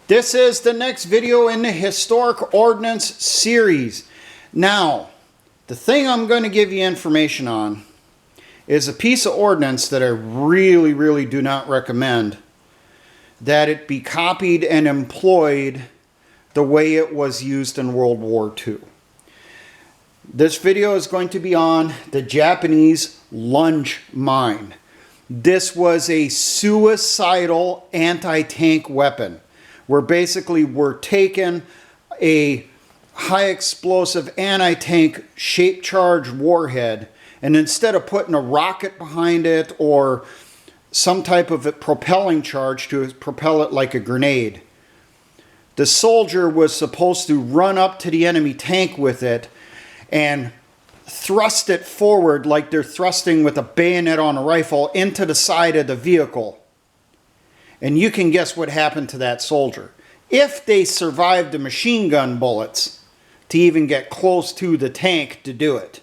This is the next video in the Historic Ordnance series. Now, the thing I'm going to give you information on is a piece of ordnance that I really do not recommend that it be copied and employed the way it was used in World War II. This video is going to be on the Japanese Lunge mine. This was a suicidal anti-tank weapon, where basically we're taking a high explosive anti-tank shape charge warhead, and instead of putting a rocket behind it or some type of a propelling charge to propel it like a grenade, the soldier was supposed to run up to the enemy tank with it and thrust it forward like they're thrusting with a bayonet on a rifle into the side of the vehicle. And you can guess what happened to that soldier. If they survived the machine gun bullets to even get close to the tank to do it.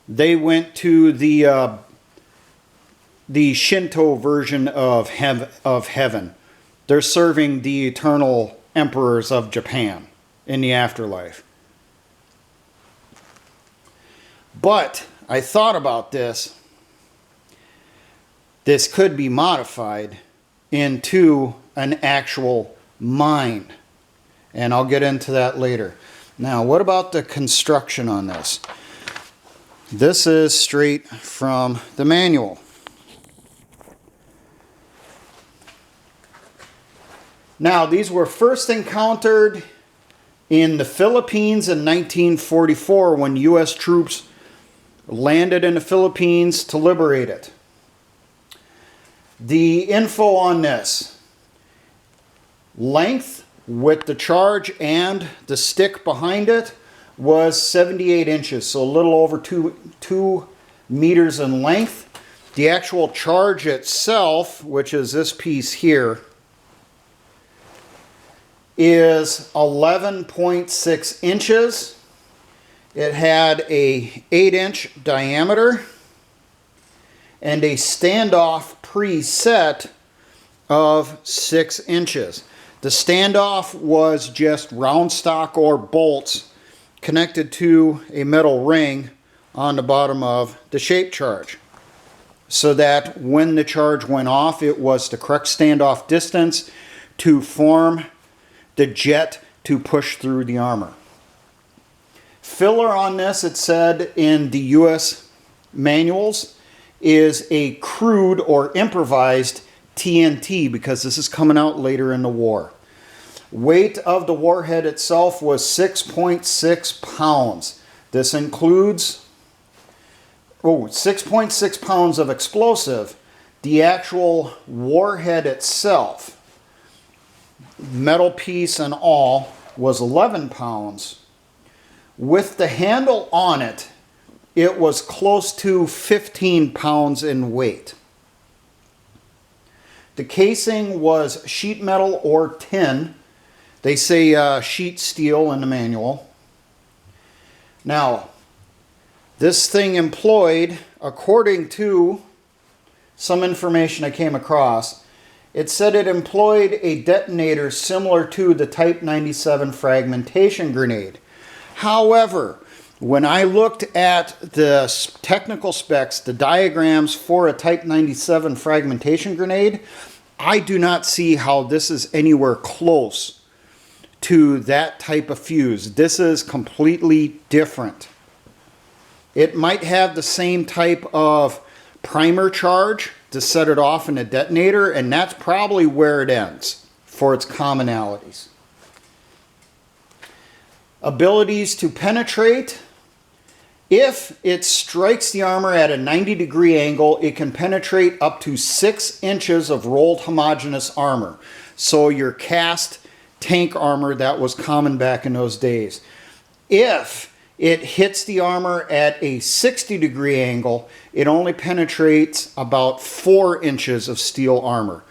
They went to the Shinto version of heaven. They're serving the eternal emperors of Japan in the afterlife. But I thought about this. This could be modified into an actual mine. And I'll get into that later. Now, what about the construction on this? This is straight from the manual. Now, these were first encountered in the Philippines in 1944 when U.S. troops landed in the Philippines to liberate it. The info on this: length with the charge and the stick behind it was 78 inches, so a little over 2 meters in length. The actual charge itself, which is this piece here, is 11.6 inches. It had a 8-inch diameter and a standoff preset of 6 inches. The standoff was just round stock or bolts connected to a metal ring on the bottom of the shape charge, so that when the charge went off, it was the correct standoff distance to form the jet to push through the armor. Filler on this, it said in the U.S. manuals, is a crude or improvised TNT, because this is coming out later in the war. Weight of the warhead itself was 6.6 pounds. This includes 6.6 pounds of explosive. The actual warhead itself, metal piece and all, was 11 pounds. With the handle on it, it was close to 15 pounds in weight. The casing was sheet metal or tin. They say sheet steel in the manual. Now, this thing employed, according to some information I came across, it said it employed a detonator similar to the Type 97 fragmentation grenade. However, when I looked at the technical specs, the diagrams for a Type 97 fragmentation grenade, I do not see how this is anywhere close to that type of fuse. This is completely different. It might have the same type of primer charge to set it off in a detonator, and that's probably where it ends for its commonalities. Abilities to penetrate: if it strikes the armor at a 90-degree angle, it can penetrate up to 6 inches of rolled homogeneous armor. So your cast tank armor that was common back in those days. If it hits the armor at a 60-degree angle, it only penetrates about 4 inches of steel armor.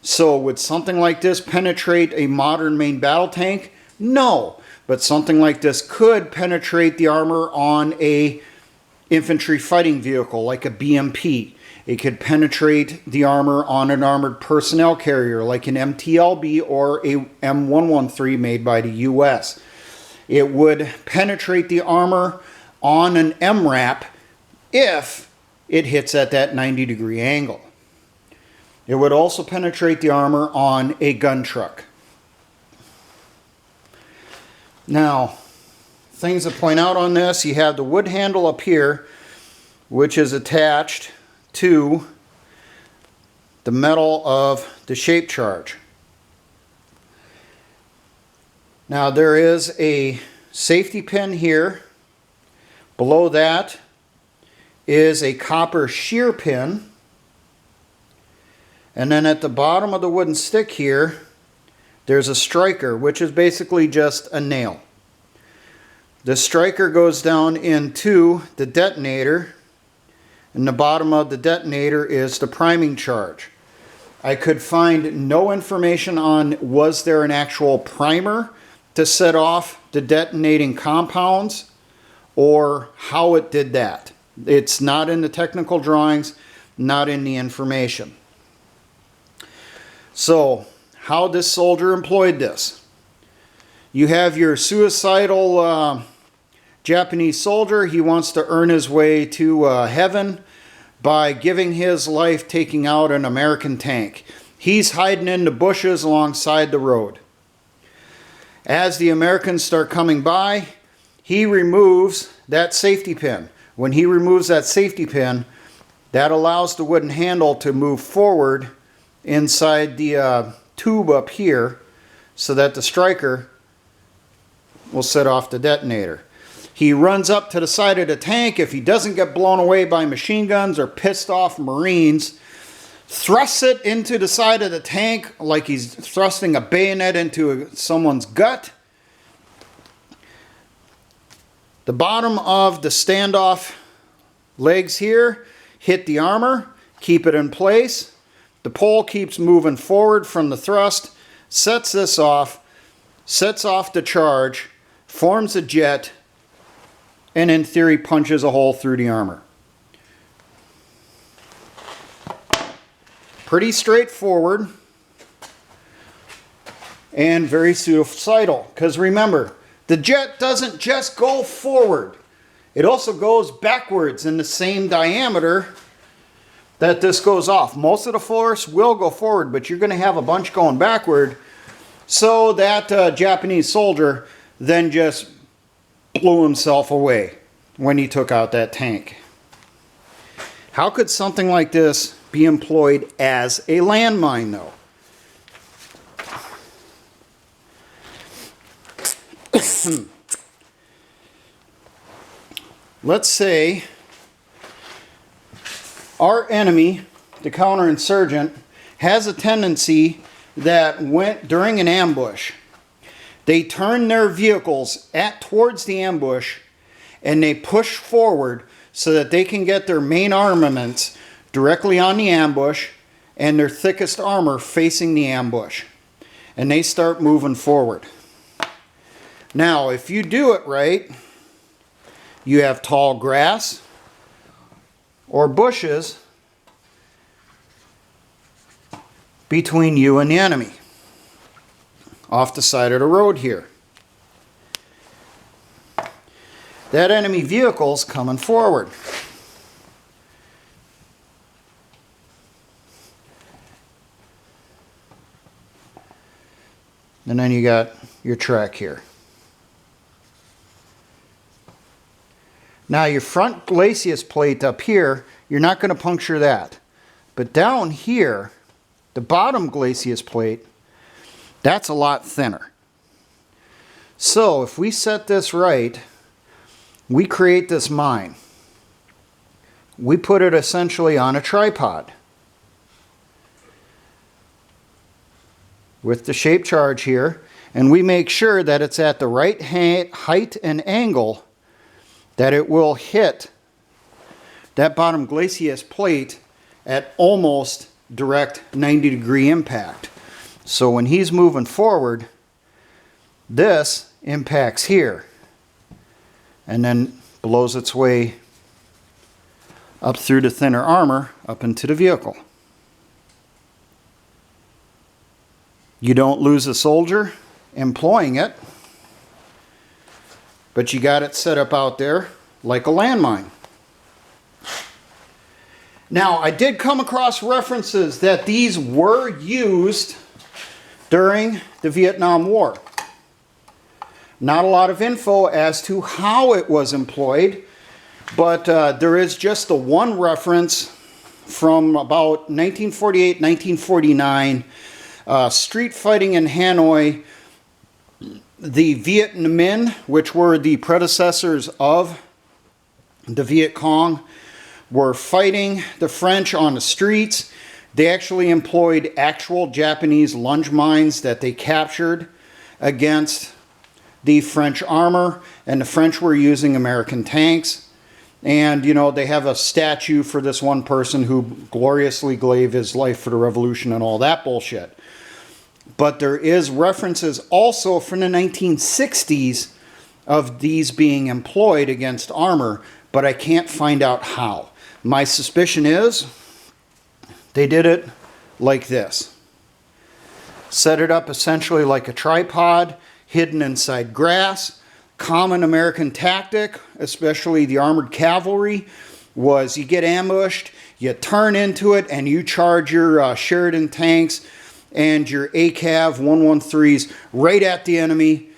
So would something like this penetrate a modern main battle tank? No. But something like this could penetrate the armor on a infantry fighting vehicle like a BMP. It could penetrate the armor on an armored personnel carrier like an MTLB or a M113 made by the US. It would penetrate the armor on an MRAP if it hits at that 90-degree angle. It would also penetrate the armor on a gun truck. Now, things to point out on this, you have the wood handle up here, which is attached to the metal of the shape charge. Now there is a safety pin here. Below that is a copper shear pin. And then at the bottom of the wooden stick here, there's a striker, which is basically just a nail. The striker goes down into the detonator, and the bottom of the detonator is the priming charge. I could find no information on was there an actual primer to set off the detonating compounds or how it did that. It's not in the technical drawings, not in the information. So, how this soldier employed this. You have your suicidal Japanese soldier. He wants to earn his way to heaven by giving his life taking out an American tank. He's hiding in the bushes alongside the road. As the Americans start coming by, he removes that safety pin. When he removes that safety pin, that allows the wooden handle to move forward inside the tube up here so that the striker will set off the detonator. He runs up to the side of the tank. If he doesn't get blown away by machine guns or pissed off Marines, thrusts it into the side of the tank like he's thrusting a bayonet into someone's gut. The bottom of the standoff legs here hit the armor, keep it in place. The pole keeps moving forward from the thrust, sets this off, sets off the charge, forms a jet, and in theory punches a hole through the armor. Pretty straightforward and very suicidal, because remember, the jet doesn't just go forward. It also goes backwards in the same diameter that this goes off. Most of the force will go forward, but you're going to have a bunch going backward. So that Japanese soldier then just blew himself away when he took out that tank. How could something like this be employed as a landmine, though? Let's say our enemy, the counterinsurgent, has a tendency that during an ambush, they turn their vehicles towards the ambush and they push forward so that they can get their main armaments directly on the ambush and their thickest armor facing the ambush. And they start moving forward. Now, if you do it right, you have tall grass or bushes between you and the enemy off the side of the road here. That enemy vehicle's coming forward. And then you got your track here. Now your front glacis plate up here, you're not going to puncture that. But down here, the bottom glacis plate, that's a lot thinner. So if we set this right, we create this mine. We put it essentially on a tripod with the shape charge here, and we make sure that it's at the right height and angle that it will hit that bottom glacis plate at almost direct 90-degree impact. So when he's moving forward, this impacts here and then blows its way up through the thinner armor up into the vehicle. You don't lose a soldier employing it, but you got it set up out there like a landmine. Now, I did come across references that these were used during the Vietnam War. Not a lot of info as to how it was employed, but there is just the one reference from about 1948, 1949, street fighting in Hanoi. The Viet Minh, which were the predecessors of the Viet Cong, were fighting the French on the streets. They actually employed actual Japanese lunge mines that they captured against the French armor, and the French were using American tanks. And, you know, they have a statue for this one person who gloriously gave his life for the revolution and all that bullshit. But there is references also from the 1960s of these being employed against armor, but I can't find out how. My suspicion is they did it like this. Set it up essentially like a tripod, hidden inside grass. Common American tactic, especially the armored cavalry, was you get ambushed, you turn into it, and you charge your Sheridan tanks and your ACAV 113s right at the enemy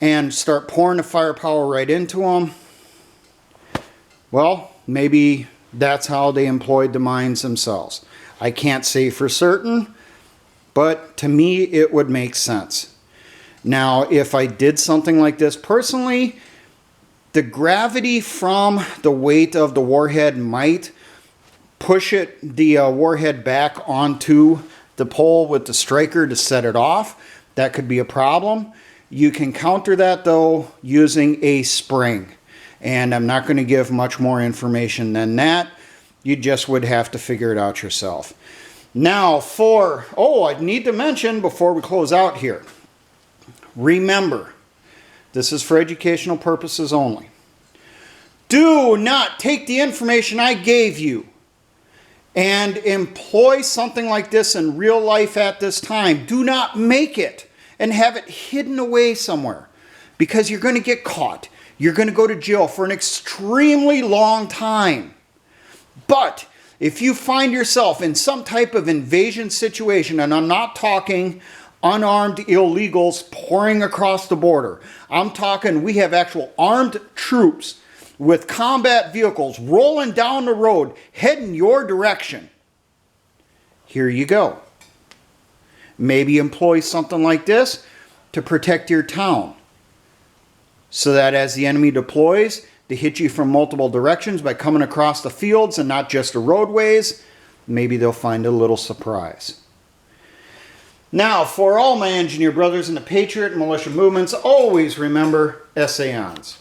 and start pouring the firepower right into them. Well, maybe that's how they employed the mines themselves. I can't say for certain, but to me it would make sense. Now, if I did something like this personally, the gravity from the weight of the warhead might push the warhead back onto the pole with the striker to set it off. That could be a problem. You can counter that though using a spring. And I'm not going to give much more information than that. You just would have to figure it out yourself. Now I need to mention before we close out here. Remember, this is for educational purposes only. Do not take the information I gave you and employ something like this in real life at this time. Do not make it and have it hidden away somewhere, because you're going to get caught. You're going to go to jail for an extremely long time. But if you find yourself in some type of invasion situation, and I'm not talking unarmed illegals pouring across the border. I'm talking we have actual armed troops with combat vehicles rolling down the road, heading your direction. Here you go. Maybe employ something like this to protect your town, so that as the enemy deploys, they hit you from multiple directions by coming across the fields and not just the roadways. Maybe they'll find a little surprise. Now, for all my engineer brothers in the Patriot and militia movements, always remember, essayons.